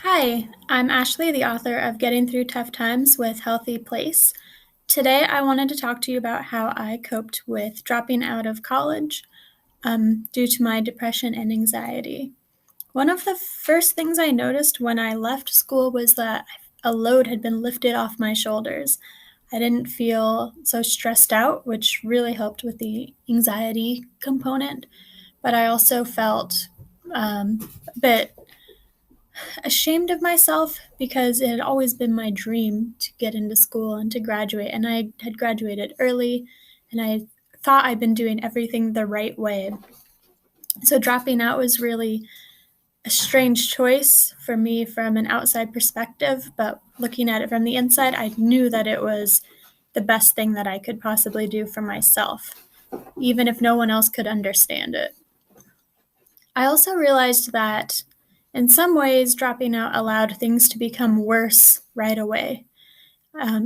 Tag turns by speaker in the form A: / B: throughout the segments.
A: Hi, I'm Ashley, the author of Getting Through Tough Times with Healthy Place. Today, I wanted to talk to you about how I coped with dropping out of college due to my depression and anxiety. One of the first things I noticed when I left school was that a load had been lifted off my shoulders. I didn't feel so stressed out, which really helped with the anxiety component, but I also felt a bit ashamed of myself because it had always been my dream to get into school and to graduate. And I had graduated early and I thought I'd been doing everything the right way. So dropping out was really a strange choice for me from an outside perspective, but looking at it from the inside, I knew that it was the best thing that I could possibly do for myself, even if no one else could understand it. I also realized that in some ways, dropping out allowed things to become worse right away.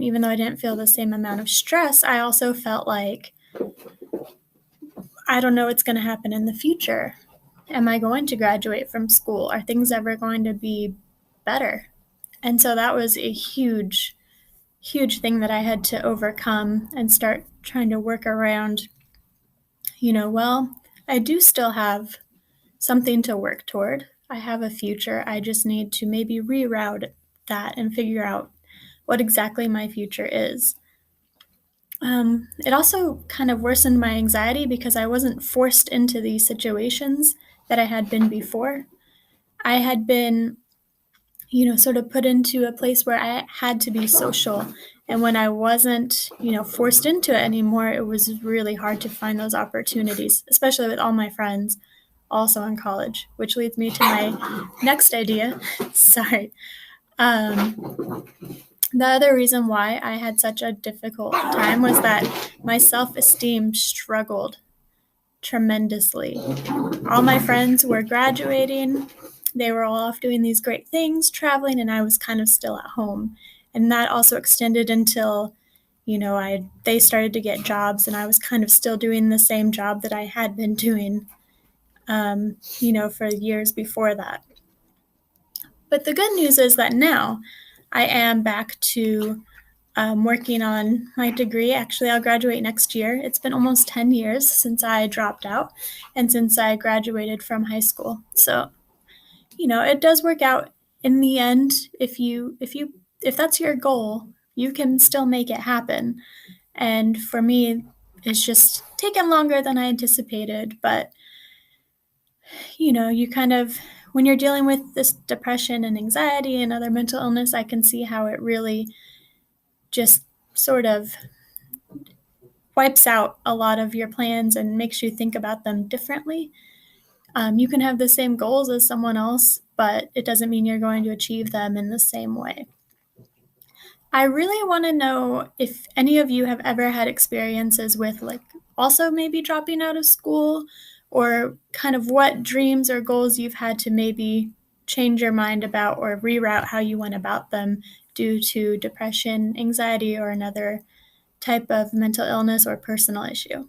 A: Even though I didn't feel the same amount of stress, I also felt like I don't know what's going to happen in the future. Am I going to graduate from school? Are things ever going to be better? And so that was a huge, huge thing that I had to overcome and start trying to work around. Well, I do still have something to work toward. I have a future. I just need to maybe reroute that and figure out what exactly my future is. It also kind of worsened my anxiety because I wasn't forced into these situations that I had been before. I had been, sort of put into a place where I had to be social. And when I wasn't, forced into it anymore, it was really hard to find those opportunities, especially with all my friends also in college, which leads me to my next idea. Sorry. Um, the other reason why I had such a difficult time was that my self esteem struggled tremendously. All my friends were graduating, they were all off doing these great things, traveling, and I was kind of still at home. And that also extended until they started to get jobs, and I was kind of still doing the same job that I had been doing, for years before that. But the good news is that now I am back to working on my degree. Actually, I'll graduate next year. It's been almost 10 years since I dropped out and since I graduated from high school. So, it does work out in the end. If that's your goal, you can still make it happen. And for me, it's just taken longer than I anticipated, but you kind of, when you're dealing with this depression and anxiety and other mental illness, I can see how it really just sort of wipes out a lot of your plans and makes you think about them differently. You can have the same goals as someone else, but it doesn't mean you're going to achieve them in the same way. I really want to know if any of you have ever had experiences with, like, also maybe dropping out of school, or kind of what dreams or goals you've had to maybe change your mind about or reroute how you went about them due to depression, anxiety, or another type of mental illness or personal issue.